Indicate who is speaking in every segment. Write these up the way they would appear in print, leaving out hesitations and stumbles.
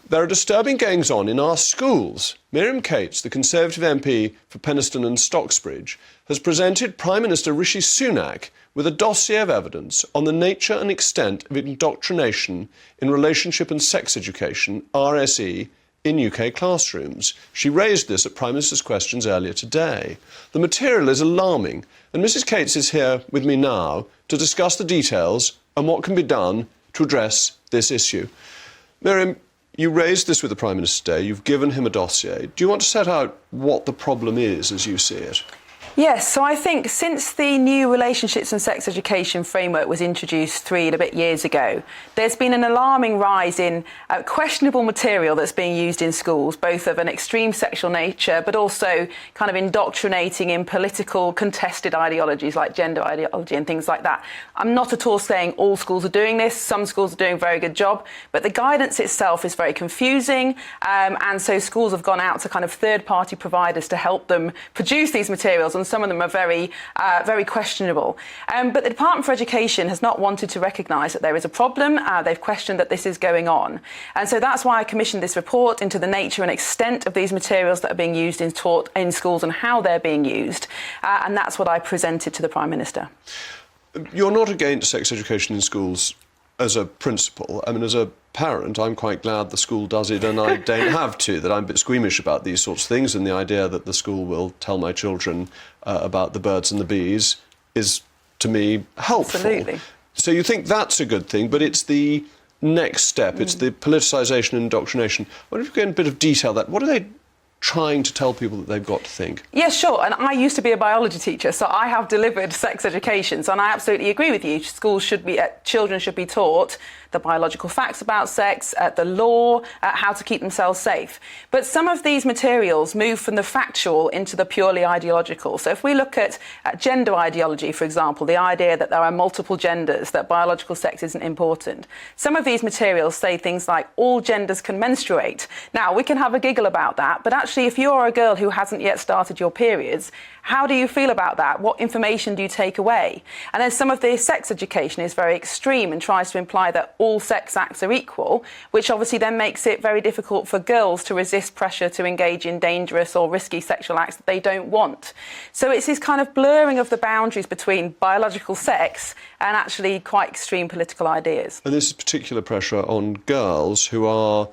Speaker 1: There are disturbing goings on in our schools. Miriam Cates, the Conservative MP for Penistone and Stocksbridge, has presented Prime Minister Rishi Sunak with a dossier of evidence on the nature and extent of indoctrination in relationship and sex education, RSE, in UK classrooms. She raised this at Prime Minister's Questions earlier today. The material is alarming, and Mrs Cates is here with me now to discuss the details and what can be done to address this issue. Miriam, you raised this with the Prime Minister today. You've given him a dossier. Do you want to set out what the problem is as you see it?
Speaker 2: Yes, so I think since the new relationships and sex education framework was introduced 3 and a bit years ago, there's been an alarming rise in questionable material that's being used in schools, both of an extreme sexual nature, but also kind of indoctrinating in political contested ideologies like gender ideology and things like that. I'm not at all saying all schools are doing this. Some schools are doing a very good job, but the guidance itself is very confusing. And so schools have gone out to kind of third-party providers to help them produce these materials, and some of them are very questionable. But the Department for Education has not wanted to recognise that there is a problem. They've questioned that this is going on. And so that's why I commissioned this report into the nature and extent of these materials that are being used in taught in schools and how they're being used. And that's what I presented to the Prime Minister.
Speaker 1: You're not against sex education in schools as a principle. I mean, as a parent, I'm quite glad the school does it and I don't have to, that I'm a bit squeamish about these sorts of things, and the idea that the school will tell my children about the birds and the bees is, to me, helpful.
Speaker 2: Absolutely.
Speaker 1: So you think that's a good thing, but it's the next step, it's the politicisation and indoctrination. What if you go in a bit of detail that, what are they trying to tell people that they've got to think?
Speaker 2: Yes, sure. And I used to be a biology teacher, so I have delivered sex education. So, and I absolutely agree with you. Schools should be, children should be taught the biological facts about sex, the law, how to keep themselves safe. But some of these materials move from the factual into the purely ideological. So if we look at gender ideology, for example, the idea that there are multiple genders, that biological sex isn't important. Some of these materials say things like all genders can menstruate. Now, we can have a giggle about that, but actually, if you're a girl who hasn't yet started your periods, how do you feel about that? What information do you take away? And then some of the sex education is very extreme and tries to imply that all sex acts are equal, which obviously then makes it very difficult for girls to resist pressure to engage in dangerous or risky sexual acts that they don't want. So it's this kind of blurring of the boundaries between biological sex and actually quite extreme political ideas.
Speaker 1: And this is particular pressure on girls who are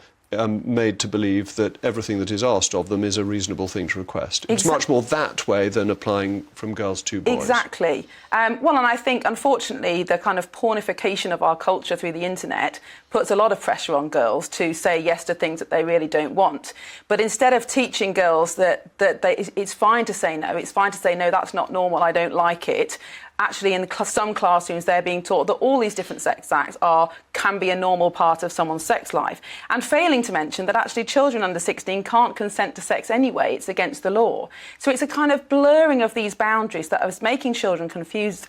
Speaker 1: made to believe that everything that is asked of them is a reasonable thing to request. It's much more that way than applying from girls to boys.
Speaker 2: Exactly. Well, and I think, unfortunately, the kind of pornification of our culture through the internet puts a lot of pressure on girls to say yes to things that they really don't want. But instead of teaching girls that it's fine to say no, it's fine to say, no, that's not normal, I don't like it, actually in some classrooms they're being taught that all these different sex acts can be a normal part of someone's sex life, and failing to mention that actually children under 16 can't consent to sex anyway, it's against the law. So it's a kind of blurring of these boundaries that is making children confused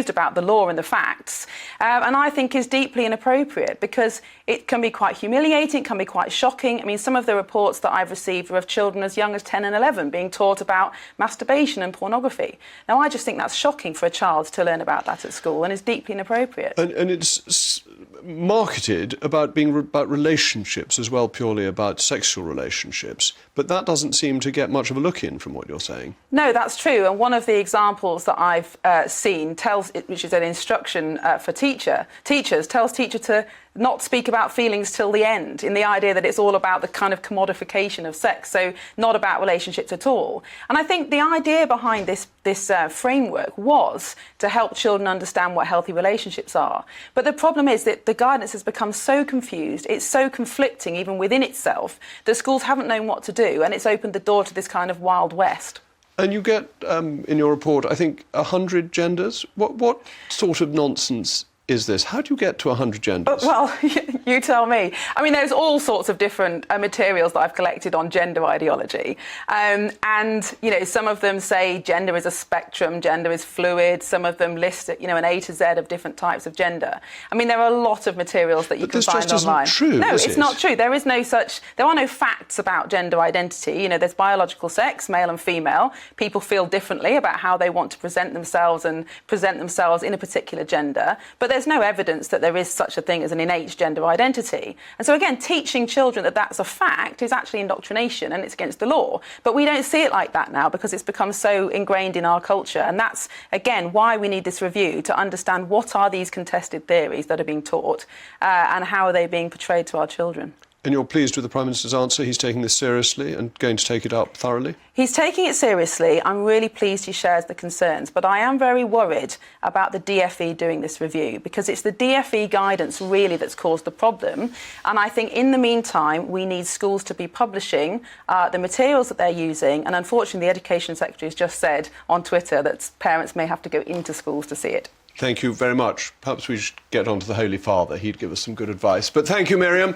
Speaker 2: about the law and the facts, and I think is deeply inappropriate, because it can be quite humiliating, it can be quite shocking. I mean, some of the reports that I've received are of children as young as 10 and 11 being taught about masturbation and pornography. Now, I just think that's shocking for a child to learn about that at school, and is deeply inappropriate.
Speaker 1: And it's marketed about being about relationships as well, purely about sexual relationships, but that doesn't seem to get much of a look in from what you're saying.
Speaker 2: No, that's true. And one of the examples that I've seen which is an instruction for teachers, tells teacher to not speak about feelings till the end, in the idea that it's all about the kind of commodification of sex, so not about relationships at all. And I think the idea behind this framework was to help children understand what healthy relationships are. But the problem is that the guidance has become so confused, it's so conflicting even within itself, that schools haven't known what to do, and it's opened the door to this kind of Wild West.
Speaker 1: And you get, in your report, I think, 100 genders. What sort of nonsense is this? How do you get to 100 genders?
Speaker 2: Well, you tell me. I mean, there's all sorts of different materials that I've collected on gender ideology. And, you know, some of them say gender is a spectrum, gender is fluid. Some of them list, you know, an A to Z of different types of gender. I mean, there are a lot of materials that you can find online.
Speaker 1: This just isn't true,
Speaker 2: No,
Speaker 1: is
Speaker 2: it's
Speaker 1: it?
Speaker 2: not true. There are no facts about gender identity. You know, there's biological sex, male and female. People feel differently about how they want to present themselves and present themselves in a particular gender. But there's no evidence that there is such a thing as an innate gender identity. And so again, teaching children that that's a fact is actually indoctrination and it's against the law. But we don't see it like that now because it's become so ingrained in our culture. And that's, again, why we need this review, to understand what are these contested theories that are being taught and how are they being portrayed to our children.
Speaker 1: And you're pleased with the Prime Minister's answer? He's taking this seriously and going to take it up thoroughly?
Speaker 2: He's taking it seriously. I'm really pleased he shares the concerns, but I am very worried about the DfE doing this review, because it's the DfE guidance really that's caused the problem. And I think in the meantime, we need schools to be publishing the materials that they're using. And unfortunately, the Education Secretary has just said on Twitter that parents may have to go into schools to see it.
Speaker 1: Thank you very much. Perhaps we should get on to the Holy Father. He'd give us some good advice. But thank you, Miriam.